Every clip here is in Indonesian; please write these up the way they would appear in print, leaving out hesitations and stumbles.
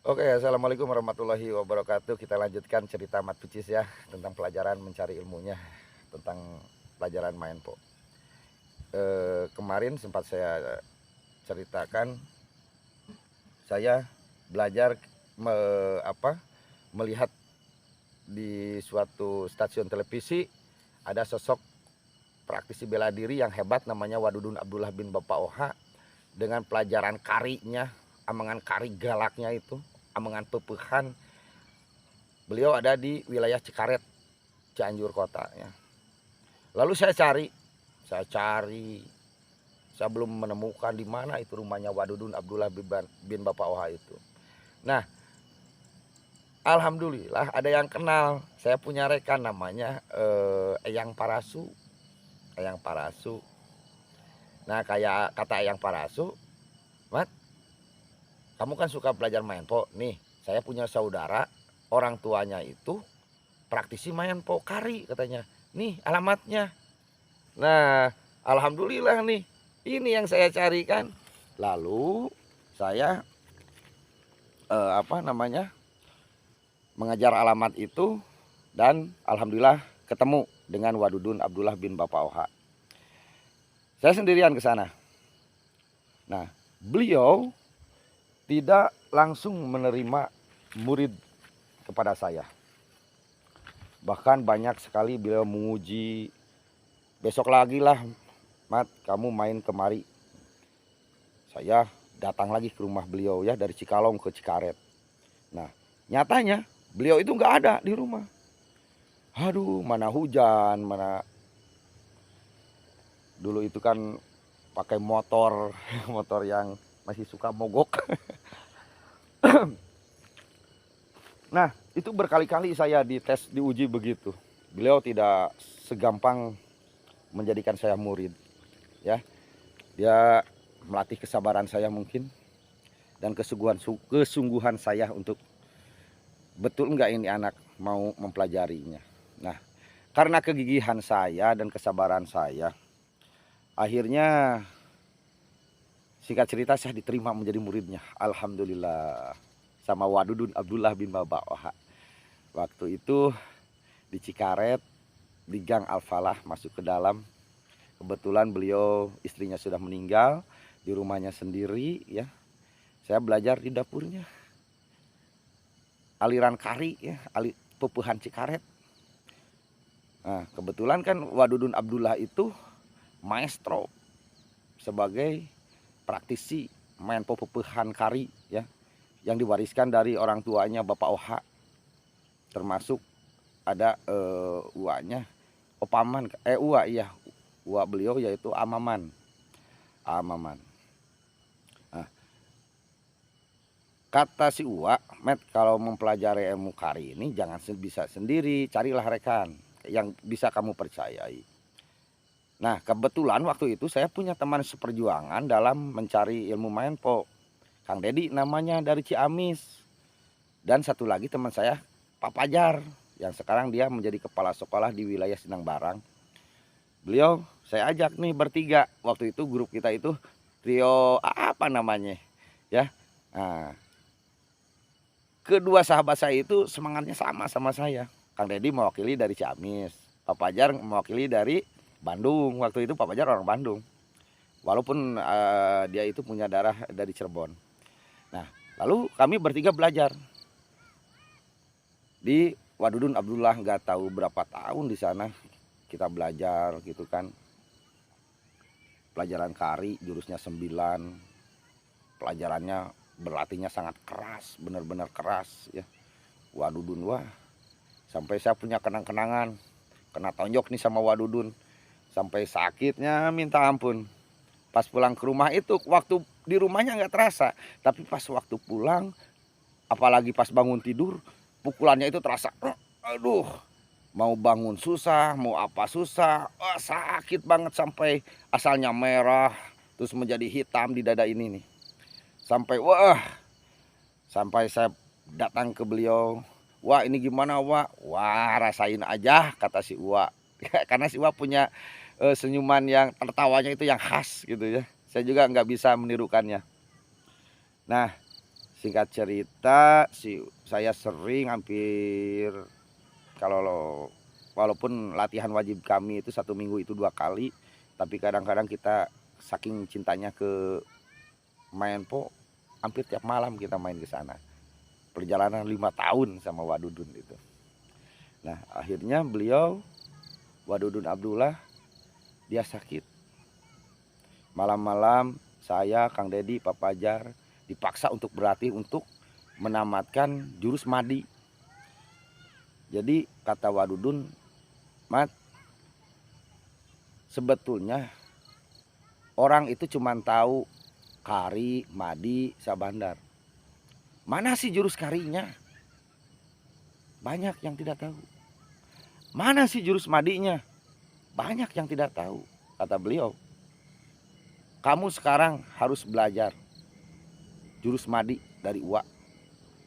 Oke, assalamualaikum warahmatullahi wabarakatuh. Kita lanjutkan cerita Mat Picis ya tentang pelajaran mencari ilmunya tentang pelajaran main po. Kemarin sempat saya ceritakan saya belajar melihat di suatu stasiun televisi ada sosok praktisi bela diri yang hebat namanya Wadudun Abdullah bin Bapak Oha dengan pelajaran karinya, amengan kari galaknya itu, amengan pepehan. Beliau ada di wilayah Cikaret, Cianjur kota ya. Lalu saya belum menemukan di mana itu rumahnya Wadudun Abdullah bin Bapak Oha itu. Nah, alhamdulillah ada yang kenal. Saya punya rekan namanya Eyang Parasu. Eyang Parasu. Nah, kayak kata Eyang Parasu, Mat, kamu kan suka belajar main po. Nih, saya punya saudara, orang tuanya itu praktisi main po kari katanya. Nih alamatnya. Nah, alhamdulillah nih. Ini yang saya carikan. Lalu saya mengajar alamat itu dan alhamdulillah ketemu dengan Wadudun Abdullah bin Bapak Oha. Saya sendirian ke sana. Nah, beliau tidak langsung menerima murid kepada saya. Bahkan banyak sekali beliau menguji, besok lagi lah Mat, kamu main kemari. Saya datang lagi ke rumah beliau ya, dari Cikalong ke Cikaret. Nah, nyatanya beliau itu nggak ada di rumah. Aduh, mana hujan, mana dulu itu kan pakai motor, motor yang masih suka mogok. Nah, itu berkali-kali saya dites, diuji begitu. Beliau tidak segampang menjadikan saya murid, ya. Dia melatih kesabaran saya mungkin dan kesungguhan saya untuk betul enggak ini anak mau mempelajarinya. Nah, karena kegigihan saya dan kesabaran saya, akhirnya singkat cerita saya diterima menjadi muridnya. Alhamdulillah. Sama Wadudun Abdullah bin Bapak Oha. Waktu itu di Cikaret, di Gang Al-Falah masuk ke dalam. Kebetulan beliau istrinya sudah meninggal, di rumahnya sendiri ya. Saya belajar di dapurnya. Aliran kari ya, pepuhan Cikaret. Nah, kebetulan kan Wadudun Abdullah itu maestro sebagai praktisi main pepuhan kari ya, yang diwariskan dari orang tuanya Bapak Oha, termasuk ada uaknya Opaman, uak beliau yaitu Amaman. Nah, kata si uak, Met, kalau mempelajari ilmu kari ini jangan bisa sendiri, carilah rekan yang bisa kamu percayai. Nah, kebetulan waktu itu saya punya teman seperjuangan dalam mencari ilmu main po, Kang Dedi namanya, dari Ciamis. Dan satu lagi teman saya, Pak Pajar, yang sekarang dia menjadi kepala sekolah di wilayah Sinang Barang. Beliau saya ajak nih bertiga. Waktu itu grup kita itu trio apa namanya ya. Nah, kedua sahabat saya itu semangatnya sama saya. Kang Dedi mewakili dari Ciamis, Pak Pajar mewakili dari Bandung. Waktu itu Pak Pajar orang Bandung, walaupun dia itu punya darah dari Cirebon. Nah, lalu kami bertiga belajar di Wadudun Abdullah, nggak tahu berapa tahun di sana kita belajar gitu kan. Pelajaran kari jurusnya 9, pelajarannya berlatihnya sangat keras, benar-benar keras ya. Wadudun, wah, sampai saya punya kenang-kenangan kena tonjok nih sama Wadudun, sampai sakitnya minta ampun. Pas pulang ke rumah itu, waktu di rumahnya nggak terasa, tapi pas waktu pulang, apalagi pas bangun tidur, pukulannya itu terasa. Aduh, mau bangun susah, mau apa susah, sakit banget sampai asalnya merah, terus menjadi hitam di dada ini nih. Sampai saya datang ke beliau, wah ini gimana wah, rasain aja kata si Uwa. Karena si Uwa punya senyuman yang tertawanya itu yang khas gitu ya. Saya juga nggak bisa menirukannya. Nah, Singkat cerita, saya sering hampir kalau walaupun latihan wajib kami itu 1 minggu itu 2 kali, tapi kadang-kadang kita saking cintanya ke Maenpo, hampir tiap malam kita main ke sana. Perjalanan 5 tahun sama Wadudun itu. Nah, akhirnya beliau Wadudun Abdullah dia sakit. Malam-malam saya, Kang Dedi, Pak Pajar dipaksa untuk berlatih untuk menamatkan jurus Madi. Jadi kata Wadudun, Mat, sebetulnya orang itu cuma tahu kari, Madi, Sabandar. Mana sih jurus karinya? Banyak yang tidak tahu. Mana sih jurus Madinya? Banyak yang tidak tahu. Kata beliau, kamu sekarang harus belajar jurus Madi dari Uwa.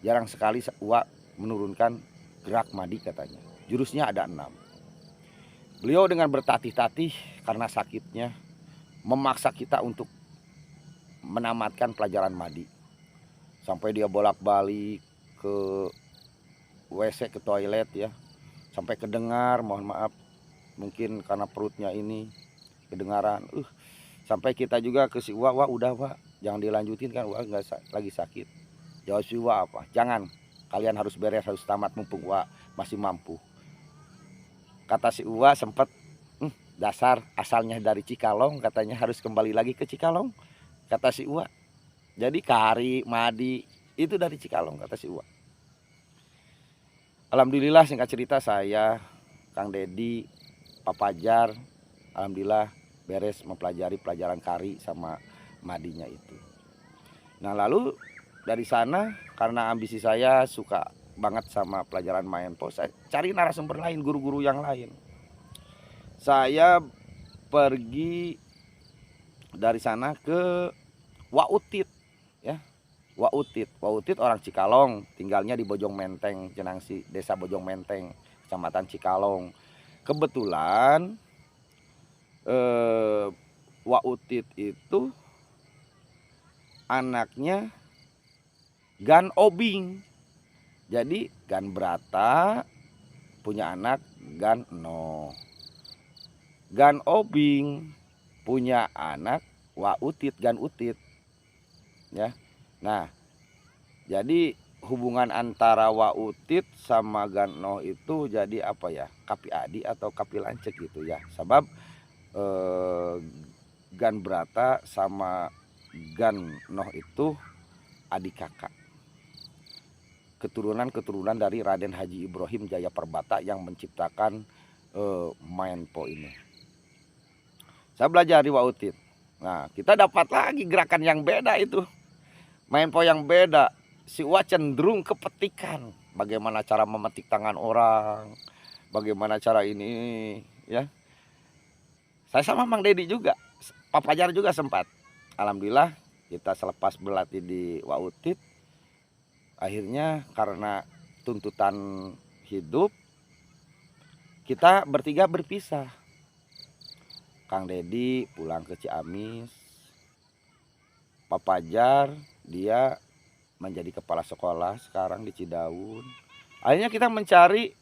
Jarang sekali Uwa menurunkan gerak Madi katanya. Jurusnya ada 6. Beliau dengan bertatih-tatih karena sakitnya memaksa kita untuk menamatkan pelajaran Madi. Sampai dia bolak-balik ke WC, ke toilet ya. Sampai kedengar, mohon maaf, mungkin karena perutnya ini kedengaran. Sampai kita juga ke si Uwa, Wah udah Wak, jangan dilanjutin kan Uwa lagi sakit. Jawab si Uwa apa? Jangan, kalian harus beres, harus tamat mumpung Uwa masih mampu. Kata si Uwa sempat, dasar asalnya dari Cikalong, katanya harus kembali lagi ke Cikalong. Kata si Uwa, jadi kari, Madi itu dari Cikalong, kata si Uwa. Alhamdulillah singkat cerita saya, Kang Dedi, Pak Pajar, alhamdulillah beres mempelajari pelajaran kari sama Madinya itu. Nah lalu dari sana karena ambisi saya suka banget sama pelajaran Maenpo, saya cari narasumber lain, guru-guru yang lain. Saya pergi dari sana ke Wautit ya. Wautit orang Cikalong, tinggalnya di Bojong Menteng, Jenangsi, Desa Bojong Menteng, Kecamatan Cikalong. Kebetulan Wautit itu anaknya Gan Obing. Jadi Gan Brata punya anak Gan No. Gan Obing punya anak Wautit, Gan Utit. Ya. Nah, jadi hubungan antara Wautit sama Gan No itu jadi apa ya? Kapi adi atau kapi lancek gitu ya. Sebab Gan Brata sama Gan No itu adik kakak. Keturunan dari Raden Haji Ibrahim Jaya Parbata yang menciptakan Maenpo ini. Saya belajar di Wautit. Nah, kita dapat lagi gerakan yang beda itu. Maenpo yang beda. Si Uwa cenderung kepetikan. Bagaimana cara memetik tangan orang. Bagaimana cara ini. Ya. Saya sama Mang Dedi juga. Pak Pajar juga sempat. Alhamdulillah kita selepas berlatih di Wautit. Akhirnya karena tuntutan hidup. Kita bertiga berpisah. Kang Dedi pulang ke Ciamis. Pak Pajar dia menjadi kepala sekolah sekarang di Cidaun. Akhirnya kita mencari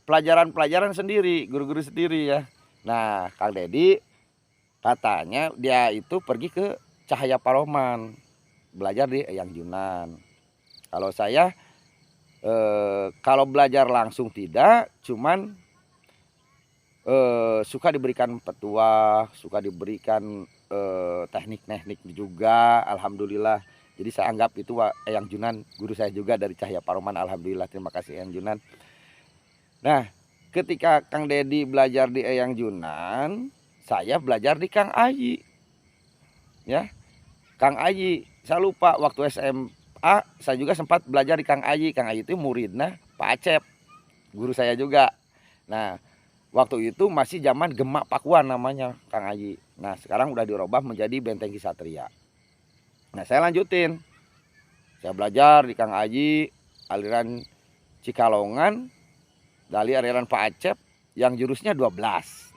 pelajaran-pelajaran sendiri, guru-guru sendiri ya. Nah, Kang Dedi katanya dia itu pergi ke Cahaya Paroman, belajar di Eyang Junan. Kalau saya kalau belajar langsung tidak, cuman suka diberikan petuah, suka diberikan teknik-teknik juga, alhamdulillah. Jadi saya anggap itu Eyang Junan guru saya juga dari Cahaya Paroman, alhamdulillah, terima kasih Eyang Junan. Nah, ketika Kang Dedi belajar di Eyang Junan, saya belajar di Kang Ayi. Ya. Kang Ayi, saya lupa waktu SMA saya juga sempat belajar di Kang Ayi. Kang Ayi itu muridnya Pak Acep, guru saya juga. Nah, waktu itu masih zaman Gemak Pakuan namanya Kang Ayi. Nah sekarang udah dirubah menjadi Benteng Kisatria. Nah saya lanjutin. Saya belajar di Kang Ayi aliran Cikalongan. Dari aliran Pak Acep yang jurusnya 12.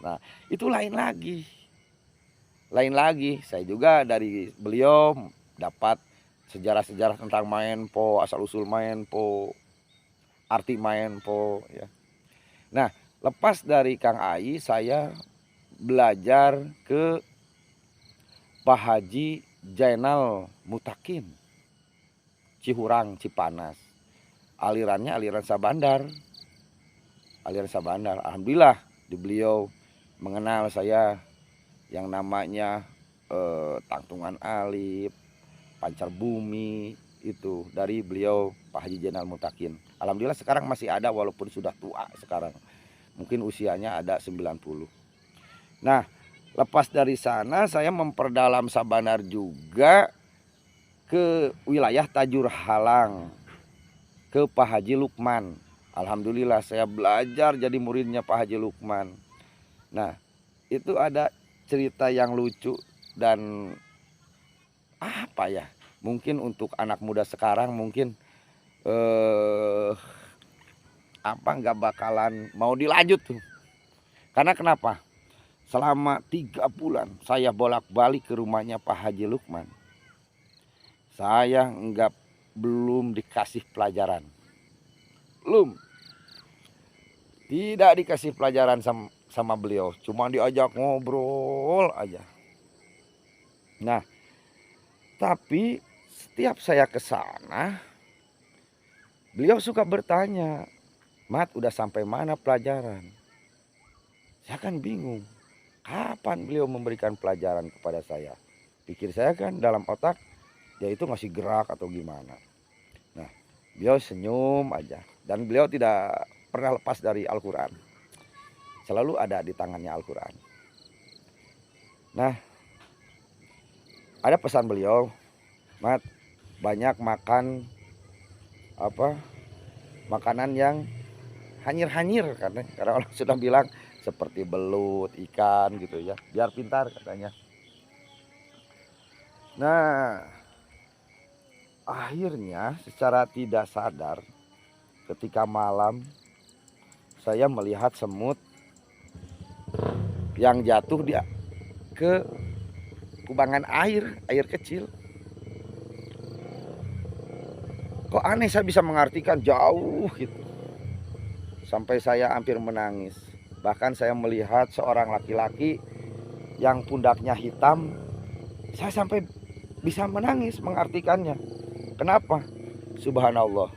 Nah itu lain lagi. Lain lagi. Saya juga dari beliau dapat sejarah-sejarah tentang main po, asal-usul main po, arti main po ya. Nah, lepas dari Kang Ai, saya belajar ke Pak Haji Jainal Mutakin, Cihurang, Cipanas. Alirannya aliran Sabandar. Aliran Sabandar. Alhamdulillah di beliau mengenal saya yang namanya Tangtungan Alif, Pancar Bumi, itu dari beliau Pak Haji Jainal Mutakin. Alhamdulillah sekarang masih ada walaupun sudah tua sekarang. Mungkin usianya ada 90. Nah, lepas dari sana saya memperdalam Sabandar juga ke wilayah Tajur Halang, ke Pak Haji Lukman. Alhamdulillah saya belajar jadi muridnya Pak Haji Lukman. Nah, itu ada cerita yang lucu dan apa ya? Mungkin untuk anak muda sekarang mungkin nggak bakalan mau dilanjut tuh. Karena kenapa? Selama 3 bulan saya bolak-balik ke rumahnya Pak Haji Lukman. Saya belum dikasih pelajaran. Belum. Tidak dikasih pelajaran sama beliau. Cuma diajak ngobrol aja. Nah, tapi setiap saya ke sana, beliau suka bertanya, "Mat, udah sampai mana pelajaran?" Saya kan bingung. Kapan beliau memberikan pelajaran kepada saya? Pikir saya kan dalam otak, dia itu ngasih gerak atau gimana. Nah, beliau senyum aja. Dan beliau tidak pernah lepas dari Al-Quran. Selalu ada di tangannya Al-Quran. Nah, ada pesan beliau, "Mat, banyak makan makanan yang hanyir-hanyir," karena orang sudah bilang seperti belut, ikan gitu ya, biar pintar katanya. Nah, akhirnya secara tidak sadar ketika malam saya melihat semut yang jatuh ke kubangan air kecil. Kok aneh, saya bisa mengartikan jauh gitu. Sampai saya hampir menangis. Bahkan saya melihat seorang laki-laki yang pundaknya hitam. Saya sampai bisa menangis mengartikannya. Kenapa? Subhanallah.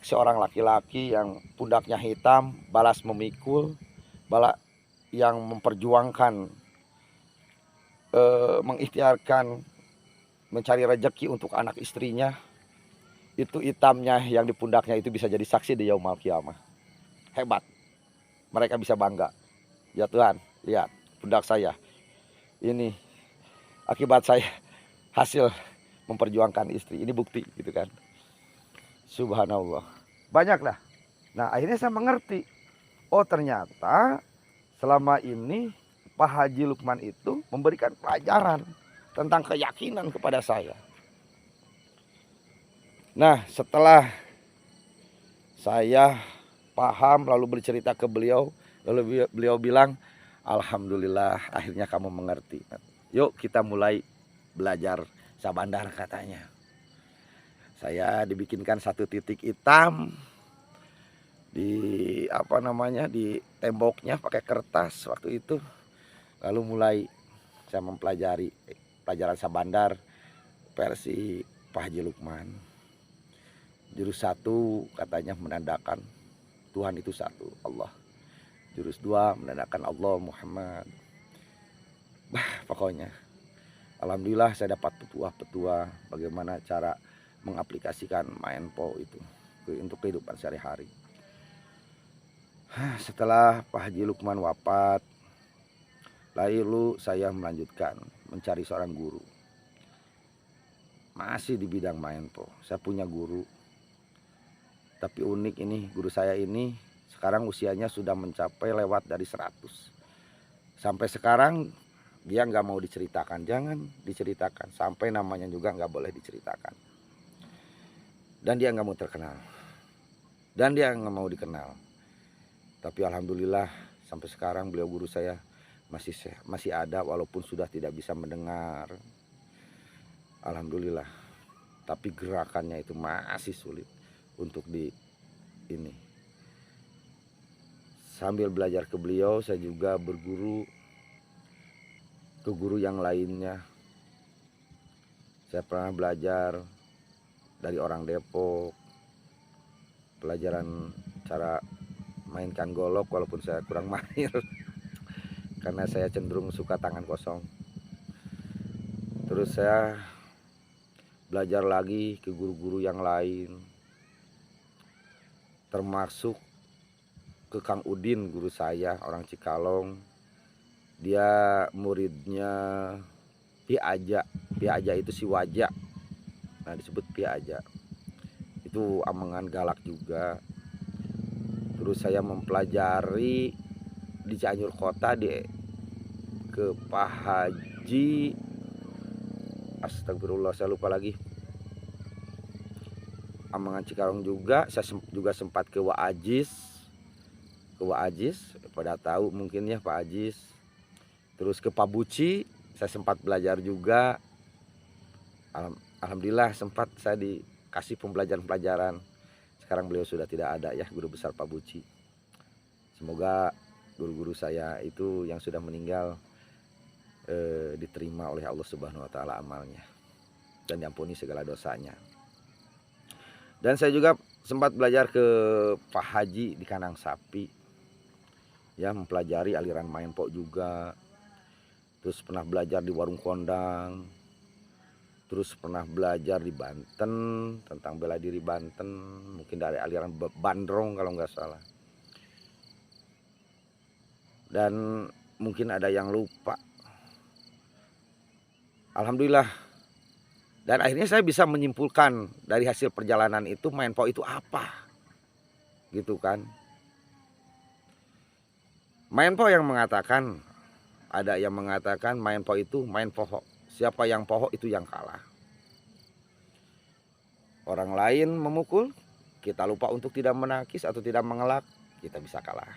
Seorang laki-laki yang pundaknya hitam, balas memikul, yang memperjuangkan, mengikhtiarkan mencari rezeki untuk anak istrinya. Itu hitamnya yang di pundaknya itu bisa jadi saksi di yaumul kiamah. Hebat. Mereka bisa bangga. Ya Tuhan, lihat pundak saya. Ini akibat saya hasil memperjuangkan istri. Ini bukti gitu kan. Subhanallah. Banyaklah. Nah, akhirnya saya mengerti. Oh, ternyata selama ini Pak Haji Lukman itu memberikan pelajaran tentang keyakinan kepada saya. Nah, setelah saya paham lalu bercerita ke beliau, lalu beliau bilang, "Alhamdulillah akhirnya kamu mengerti. Yuk kita mulai belajar Sabandar," katanya. Saya dibikinkan satu titik hitam di di temboknya pakai kertas waktu itu. Lalu mulai saya mempelajari pelajaran Sabandar versi Pak Haji Lukman. Jurus 1 katanya menandakan Tuhan itu satu, Allah. Jurus 2 menandakan Allah Muhammad. Pokoknya alhamdulillah saya dapat petua-petua bagaimana cara mengaplikasikan main po itu untuk kehidupan sehari-hari. Setelah Pak Haji Lukman wafat, lalu saya melanjutkan mencari seorang guru. Masih di bidang main po. Saya punya guru. Tapi unik ini, guru saya ini sekarang usianya sudah mencapai lewat dari 100. Sampai sekarang dia nggak mau diceritakan. Jangan diceritakan. Sampai namanya juga nggak boleh diceritakan. Dan dia nggak mau terkenal. Dan dia nggak mau dikenal. Tapi alhamdulillah sampai sekarang beliau guru saya masih ada walaupun sudah tidak bisa mendengar. alhamdulillah. Tapi gerakannya itu masih sulit untuk ini. Sambil belajar ke beliau, saya juga berguru ke guru yang lainnya. Saya pernah belajar dari orang Depok, pelajaran cara mainkan golok, walaupun saya kurang mahir karena saya cenderung suka tangan kosong. Terus saya belajar lagi ke guru-guru yang lain, termasuk ke Kang Udin, guru saya, orang Cikalong. Dia muridnya Pi Aja. Pi Aja itu si Wajak, nah disebut Pi Aja. Itu amengan galak juga. Terus saya mempelajari di Cianjur Kota ke Pak Haji, astagfirullah saya lupa lagi, amengan Cikalong juga. Saya juga sempat ke Wa Ajis, pada tahu mungkin ya Pak Ajis. Terus ke Pak Buci saya sempat belajar juga. Alhamdulillah sempat saya dikasih pembelajaran. Sekarang beliau sudah tidak ada ya, guru besar Pak Buci. Semoga guru-guru saya itu yang sudah meninggal diterima oleh Allah Subhanahu wa taala amalnya dan diampuni segala dosanya. Dan saya juga sempat belajar ke Pak Haji di Kandang Sapi, ya, mempelajari aliran main pok juga. Terus pernah belajar di Warung Kondang. Terus pernah belajar di Banten tentang bela diri Banten, mungkin dari aliran Bandrong kalau nggak salah. Dan mungkin ada yang lupa. Alhamdulillah. Dan akhirnya saya bisa menyimpulkan dari hasil perjalanan itu main pok itu apa, gitu kan. Main pok yang mengatakan, ada yang mengatakan main pok itu main pohok. Siapa yang pohok itu yang kalah. Orang lain memukul, kita lupa untuk tidak menangkis atau tidak mengelak, kita bisa kalah.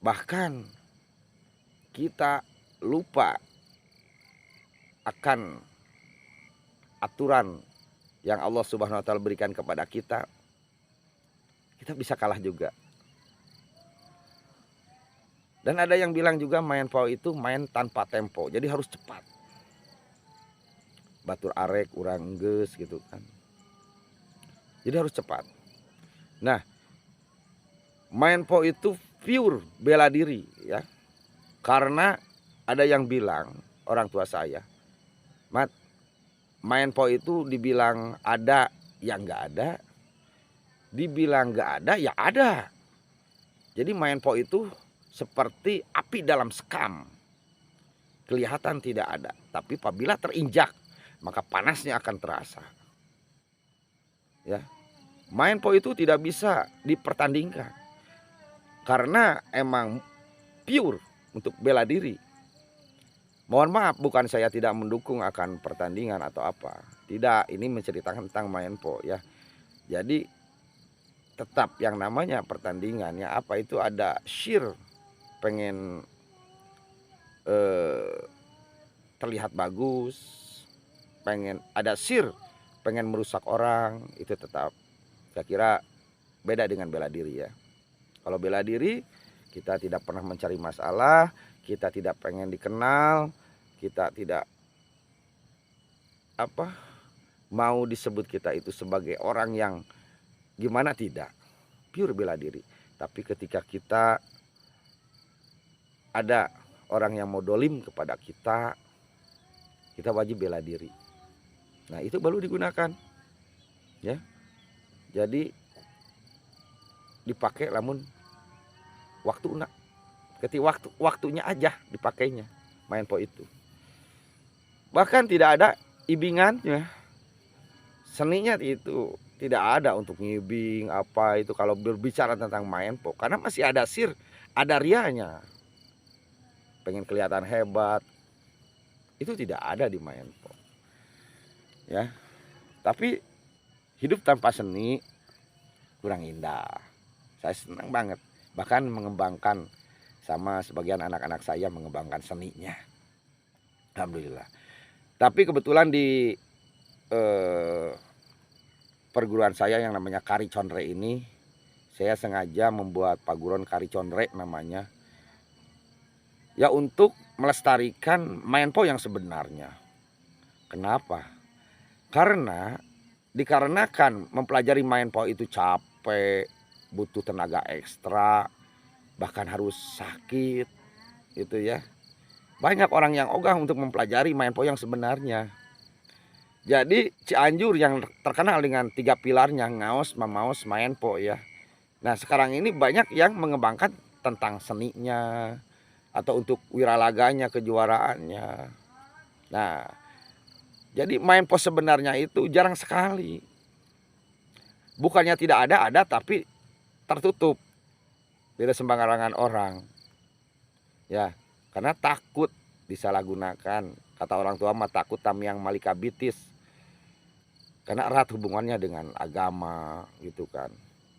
Bahkan kita lupa akan aturan yang Allah Subhanahu wa taala berikan kepada kita, kita bisa kalah juga. Dan ada yang bilang juga main pau itu main tanpa tempo, jadi harus cepat. Batur arek, urang enggeus gitu kan. Jadi harus cepat. Nah, main pau itu pure bela diri ya. Karena ada yang bilang, orang tua saya, Mat, main pau itu dibilang ada ya nggak ada, dibilang nggak ada ya ada. Jadi main pau itu seperti api dalam sekam, kelihatan tidak ada, tapi apabila terinjak maka panasnya akan terasa. Ya, main pau itu tidak bisa dipertandingkan karena emang pure untuk bela diri. Mohon maaf, bukan saya tidak mendukung akan pertandingan atau apa. Tidak, ini menceritakan tentang main pau ya. Jadi tetap yang namanya pertandingan ya, apa itu ada syir, pengen terlihat bagus, pengen ada sir, pengen merusak orang, itu tetap saya kira beda dengan bela diri ya. Kalau bela diri kita tidak pernah mencari masalah, kita tidak pengen dikenal, kita tidak mau disebut kita itu sebagai orang yang gimana, tidak, pure bela diri. Tapi ketika kita ada orang yang mau dolim kepada kita, kita wajib bela diri. Nah itu baru digunakan ya. Jadi dipakai lamun ketika waktunya aja dipakainya main pau itu. Bahkan tidak ada ibingannya, seninya itu tidak ada untuk ngibing apa itu kalau berbicara tentang main pau, karena masih ada sir, ada rianya, pengen kelihatan hebat, itu tidak ada di main pau ya. Tapi hidup tanpa seni kurang indah. Saya senang banget, bahkan mengembangkan, sama sebagian anak-anak saya mengembangkan seninya Alhamdulillah. Tapi kebetulan di eh, perguruan saya yang namanya Kari Condre ini, saya sengaja membuat paguron Kari Condre namanya, ya untuk melestarikan Maenpo yang sebenarnya. Kenapa? Karena dikarenakan mempelajari Maenpo itu capek, butuh tenaga ekstra, bahkan harus sakit, gitu ya. Banyak orang yang ogah untuk mempelajari Maenpo yang sebenarnya. Jadi Cianjur yang terkenal dengan 3 pilarnya, Ngaos, Mamaos, Maenpo ya. Nah sekarang ini banyak yang mengembangkan tentang seninya atau untuk wiralaganya, kejuaraannya. Nah jadi Maenpo sebenarnya itu jarang sekali. Bukannya tidak ada tapi tertutup. Tidak sembarangan orang. Ya, karena takut disalahgunakan. Kata orang tua mah takut tamyang malikabitis. Karena erat hubungannya dengan agama gitu kan.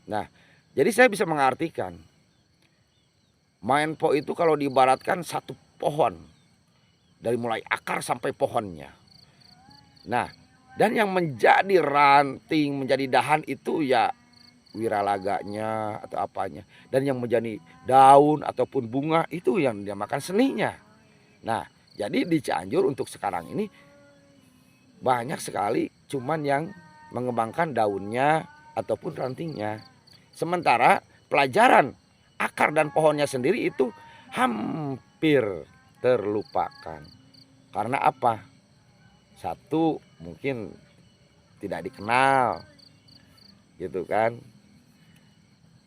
Nah, jadi saya bisa mengartikan Maenpo itu kalau diibaratkan satu pohon dari mulai akar sampai pohonnya. Nah, dan yang menjadi ranting, menjadi dahan itu ya wiralaganya atau apanya. Dan yang menjadi daun ataupun bunga itu yang dinamakan seninya. Nah, jadi di Cianjur untuk sekarang ini banyak sekali cuman yang mengembangkan daunnya ataupun rantingnya. Sementara pelajaran akar dan pohonnya sendiri itu hampir terlupakan. Karena apa? Satu, mungkin tidak dikenal gitu kan.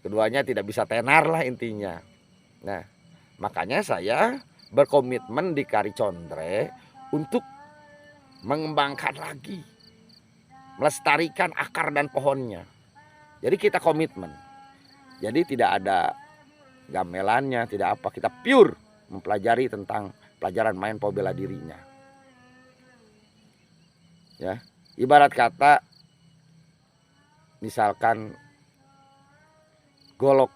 Keduanya tidak bisa tenar lah intinya. Nah, makanya saya berkomitmen di Kari Condre untuk mengembangkan lagi, melestarikan akar dan pohonnya. Jadi kita komitmen. Jadi tidak ada gamelannya, tidak apa. Kita pure mempelajari tentang pelajaran Maenpo bela dirinya. Ya, ibarat kata misalkan golok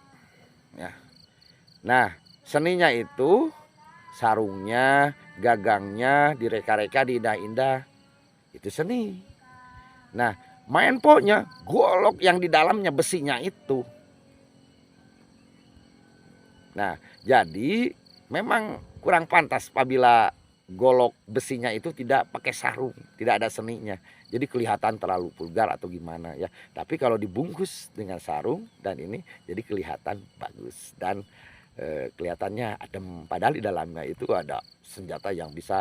ya. Nah, seninya itu sarungnya, gagangnya direka-reka, diindah-indah. Itu seni. Nah, Maenpo-nya golok yang di dalamnya besinya itu. Nah, jadi memang kurang pantas apabila golok besinya itu tidak pakai sarung, tidak ada seninya. Jadi kelihatan terlalu vulgar atau gimana ya. Tapi kalau dibungkus dengan sarung dan ini jadi kelihatan bagus dan kelihatannya adem. Padahal di dalamnya itu ada senjata yang bisa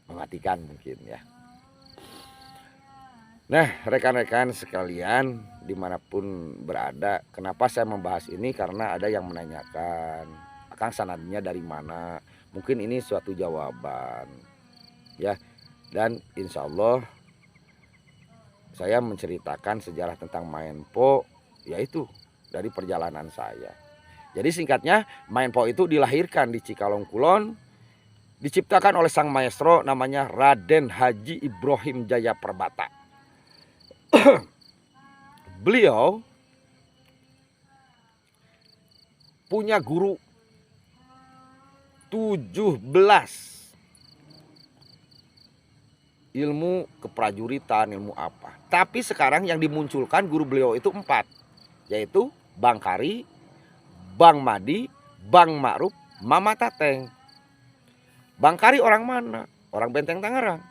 mematikan mungkin ya. Nah rekan-rekan sekalian dimanapun berada, kenapa saya membahas ini? Karena ada yang menanyakan, Akang sanadnya dari mana? Mungkin ini suatu jawaban ya. Dan insya Allah saya menceritakan sejarah tentang Maenpo yaitu dari perjalanan saya. Jadi singkatnya Maenpo itu dilahirkan di Cikalong Kulon, diciptakan oleh sang maestro namanya Raden Haji Ibrahim Jaya Perbata. Beliau punya guru 17 ilmu keprajuritan, ilmu apa. Tapi sekarang yang dimunculkan guru beliau itu 4, yaitu Bang Kari, Bang Madi, Bang Ma'ruf, Mama Tateng. Bang Kari orang mana? Orang Benteng Tangerang.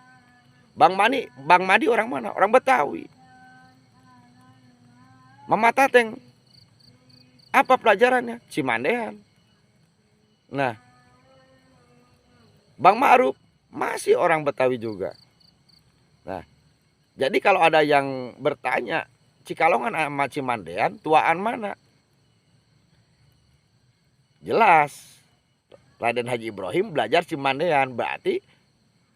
Bang Madi orang mana? Orang Betawi. Mama Tateng, apa pelajarannya? Cimandean. Nah, Bang Ma'ruf masih orang Betawi juga. Nah, jadi kalau ada yang bertanya, Cikalongan sama Cimandean, tuaan mana? Jelas, Raden Haji Ibrahim belajar Cimandean, berarti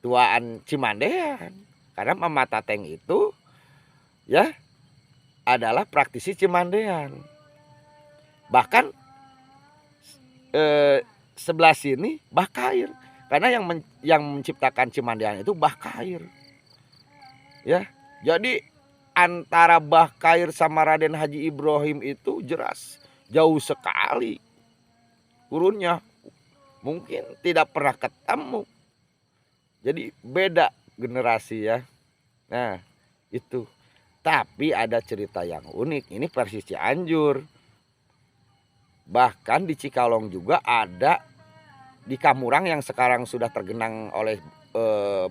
tuaan Cimandean. Karena Mama Tateng itu ya adalah praktisi Cimandean. Bahkan sebelah sini Mbah Kair. Karena yang menciptakan Cimandean itu Mbah Kair. Ya, jadi antara Mbah Kair sama Raden Haji Ibrahim itu jelas jauh sekali kurunnya. mungkin tidak pernah ketemu. Jadi beda generasi ya. Nah, itu. Tapi ada cerita yang unik. Ini versi Cianjur. Bahkan di Cikalong juga ada, di Kamurang yang sekarang sudah tergenang oleh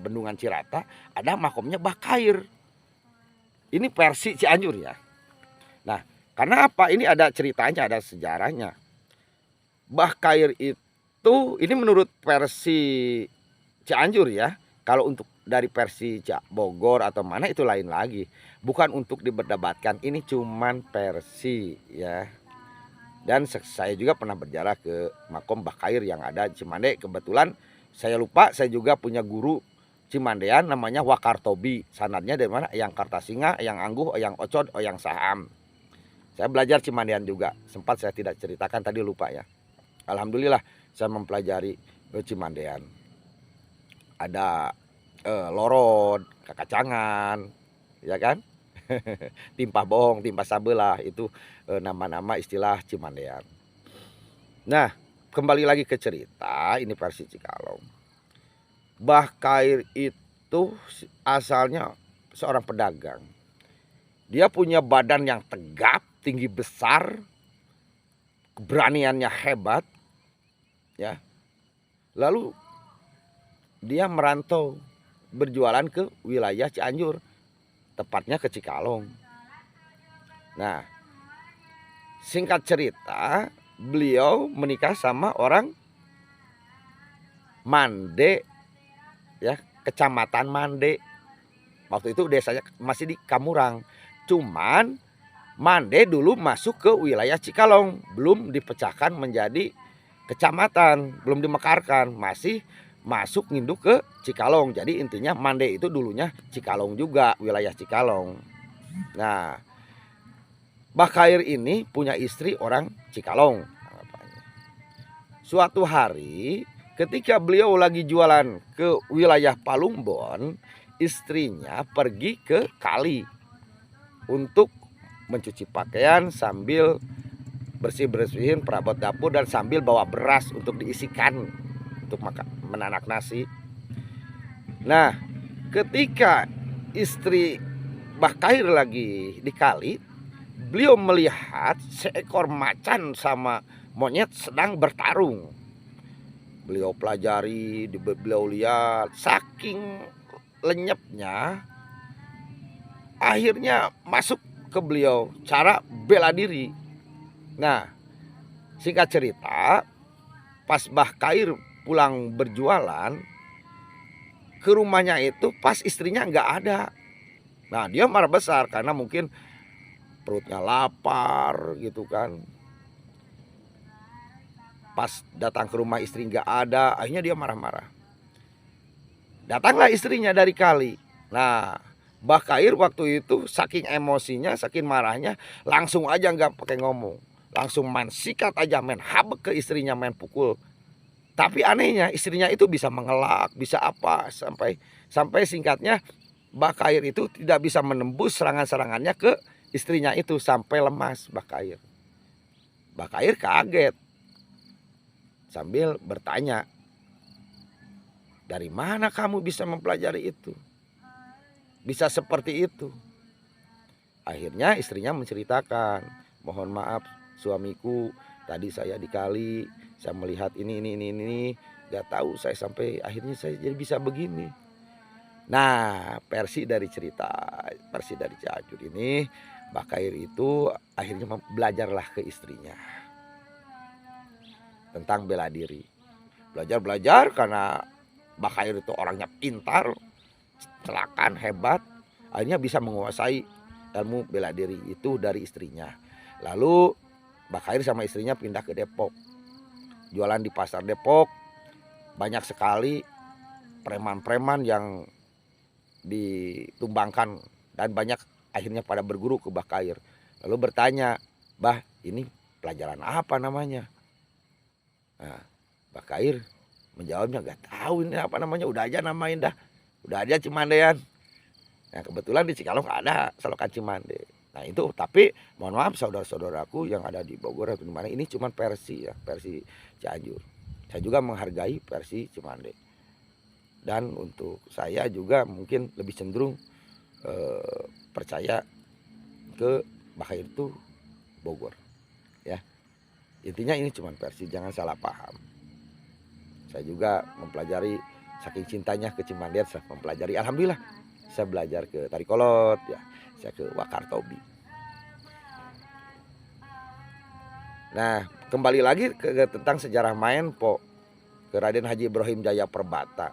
Bendungan Cirata, ada makomnya Mbah Khair. Ini versi Cianjur ya. Nah, karena apa? Ini ada ceritanya, ada sejarahnya. Mbah Khair itu, ini menurut versi Cianjur ya. Kalau untuk dari versi Bogor atau mana itu lain lagi. Bukan untuk diberdebatkan, ini cuman versi ya. Dan saya juga pernah berjalan ke makom Mbah Khair yang ada di Cimande. Kebetulan saya lupa, saya juga punya guru Cimandean namanya Wakartobi. Sanadnya dari mana? Yang Kartasinga, yang Angguh, yang Ocod, yang Saham. Saya belajar Cimandean juga. Sempat saya tidak ceritakan tadi, lupa ya. Alhamdulillah saya mempelajari Cimandean. Ada lorod, kakacangan, ya kan? Timpah bohong, timpah sabelah, itu nama-nama istilah Cimandean. Nah, kembali lagi ke cerita, ini versi Cikalong. Mbah Khair itu asalnya seorang pedagang. Dia punya badan yang tegap, tinggi besar, keberaniannya hebat, ya. Lalu dia merantau berjualan ke wilayah Cianjur, tepatnya ke Cikalong. Nah, singkat cerita, beliau menikah sama orang Mande, ya, kecamatan Mande. Waktu itu desanya masih di Kamurang. Cuman Mande dulu masuk ke wilayah Cikalong, belum dipecahkan menjadi kecamatan, belum dimekarkan, masih masuk nginduk ke Cikalong. Jadi intinya Mande itu dulunya Cikalong juga, wilayah Cikalong. Nah, Mbah Khair ini punya istri orang Cikalong. Suatu hari ketika beliau lagi jualan ke wilayah Palumbon, istrinya pergi ke kali untuk mencuci pakaian sambil bersih-bersihin perabot dapur dan sambil bawa beras untuk diisikan untuk menanak nasi. Nah, ketika istri Mbah Khair lagi di kali, beliau melihat seekor macan sama monyet sedang bertarung. Beliau pelajari, beliau lihat, saking lenyapnya, akhirnya masuk ke beliau cara bela diri. Nah, singkat cerita, pas Mbah Khair pulang berjualan, ke rumahnya itu pas istrinya nggak ada. Nah, dia marah besar karena mungkin perutnya lapar gitu kan. Pas datang ke rumah istri nggak ada, akhirnya dia marah-marah. Datanglah istrinya dari kali. Nah, Mbah Khair waktu itu saking emosinya, saking marahnya, langsung aja nggak pakai ngomong, langsung main sikat aja, main habek ke istrinya, main pukul. Tapi anehnya istrinya itu bisa mengelak, bisa apa, sampai singkatnya Mbah Khair itu tidak bisa menembus serangan-serangannya ke istrinya itu, sampai lemas Mbah Khair. Mbah Khair kaget sambil bertanya, dari mana kamu bisa mempelajari itu? Bisa seperti itu? Akhirnya istrinya menceritakan, mohon maaf suamiku, tadi saya di kali, saya melihat ini, gak tahu saya sampai akhirnya saya jadi bisa begini. Nah, versi dari Cianjur ini, Mbah Khair itu akhirnya belajarlah ke istrinya tentang bela diri. Belajar karena Mbah Khair itu orangnya pintar, celakan, hebat, akhirnya bisa menguasai ilmu bela diri itu dari istrinya. Lalu Mbah Khair sama istrinya pindah ke Depok, jualan di pasar Depok. Banyak sekali preman-preman yang ditumbangkan dan banyak akhirnya pada berguru ke Mbah Khair. Lalu bertanya, Mbah, ini pelajaran apa namanya? Nah, Mbah Khair menjawabnya, gak tahu ini apa namanya, udah aja namain dah, udah aja Cimandean. Nah, kebetulan di Cikalong ada selokan Cimande. Nah itu, tapi mohon maaf saudara-saudaraku yang ada di Bogor atau di mana, ini cuma versi ya, versi Cianjur. Saya juga menghargai versi Cimande. Dan untuk saya juga mungkin lebih cenderung percaya ke Bakhair itu Bogor. Ya, intinya ini cuma versi, jangan salah paham. Saya juga mempelajari, saking cintanya ke Cimandean, saya mempelajari. Alhamdulillah, saya belajar ke tari kolot, ya, saya ke Wakartobi. Nah, kembali lagi tentang sejarah main po ke Raden Haji Ibrahim Jaya Perbata.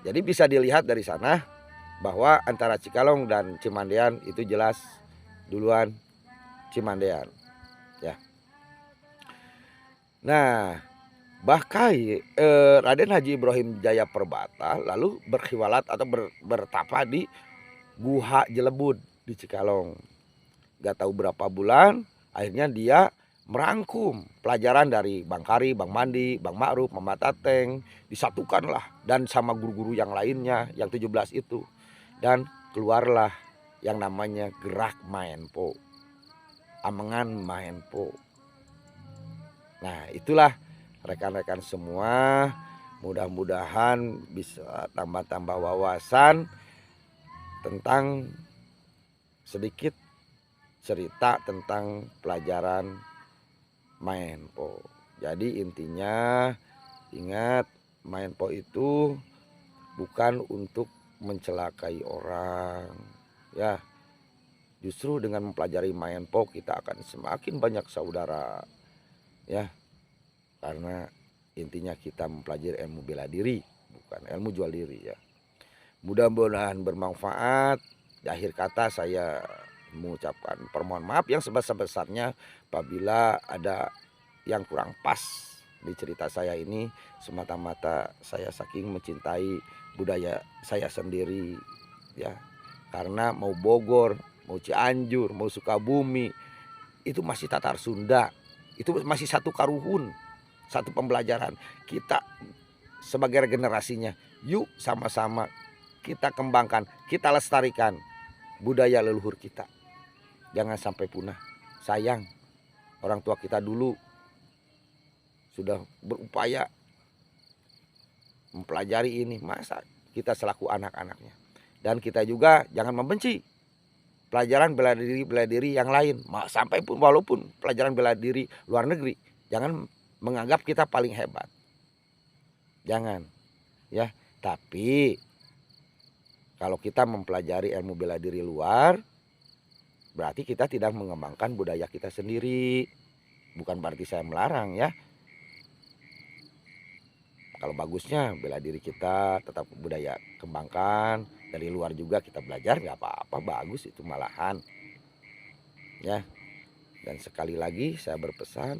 Jadi bisa dilihat dari sana bahwa antara Cikalong dan Cimandean itu jelas duluan Cimandean, ya. Nah, bahkan Raden Haji Ibrahim Jaya Perbata lalu berkhiwalat atau bertapa di Guha Jelebud di Cikalong. Gak tahu berapa bulan, akhirnya dia merangkum pelajaran dari Bang Kari, Bang Mandi, Bang Ma'ruf, Mama Tateng, disatukanlah dan sama guru-guru yang lainnya yang 17 itu, dan keluarlah yang namanya Gerak Maenpo, Amengan Maenpo. Nah, itulah rekan-rekan semua, mudah-mudahan bisa tambah-tambah wawasan tentang sedikit cerita tentang pelajaran Maenpo. Jadi intinya ingat, Maenpo itu bukan untuk mencelakai orang, ya. Justru dengan mempelajari Maenpo kita akan semakin banyak saudara, ya. Karena intinya kita mempelajari ilmu bela diri, bukan ilmu jual diri, ya. Mudah-mudahan bermanfaat. Di akhir kata saya mengucapkan permohonan maaf yang sebesar-besarnya apabila ada yang kurang pas di cerita saya ini. Semata-mata saya saking mencintai budaya saya sendiri, ya. Karena mau Bogor, mau Cianjur, mau Sukabumi, itu masih Tatar Sunda, itu masih satu karuhun, satu pembelajaran. Kita sebagai generasinya, yuk sama-sama kita kembangkan, kita lestarikan budaya leluhur kita. Jangan sampai punah. Sayang, orang tua kita dulu sudah berupaya mempelajari ini, masa kita selaku anak-anaknya. Dan kita juga jangan membenci pelajaran bela diri yang lain. Sampai pun walaupun pelajaran bela diri luar negeri, jangan menganggap kita paling hebat. Jangan, ya. Tapi kalau kita mempelajari ilmu bela diri luar, berarti kita tidak mengembangkan budaya kita sendiri. Bukan berarti saya melarang, ya. Kalau bagusnya bela diri kita tetap budaya kembangkan, dari luar juga kita belajar, nggak apa-apa, bagus itu malahan, ya. Dan sekali lagi saya berpesan,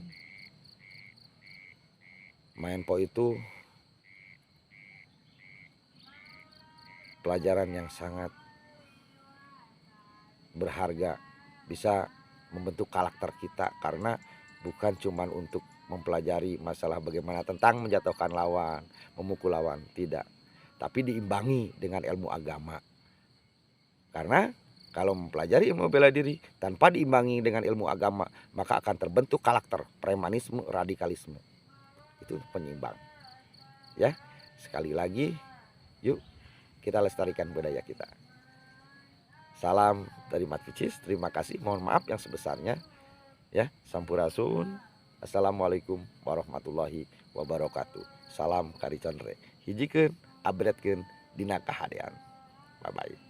Maenpo itu pelajaran yang sangat berharga, bisa membentuk karakter kita, karena bukan cuma untuk mempelajari masalah bagaimana tentang menjatuhkan lawan, memukul lawan, tidak, tapi diimbangi dengan ilmu agama. Karena kalau mempelajari ilmu bela diri tanpa diimbangi dengan ilmu agama, maka akan terbentuk karakter premanisme, radikalisme. Itu penyimbang, ya. Sekali lagi, yuk kita lestarikan budaya kita. Salam dari Mat Kicis, terima kasih, mohon maaf yang sebesarnya, ya. Sampurasun. Assalamualaikum warahmatullahi wabarakatuh. Salam Kari Condre, hijikeun abretkeun dina kahadean. Bye bye.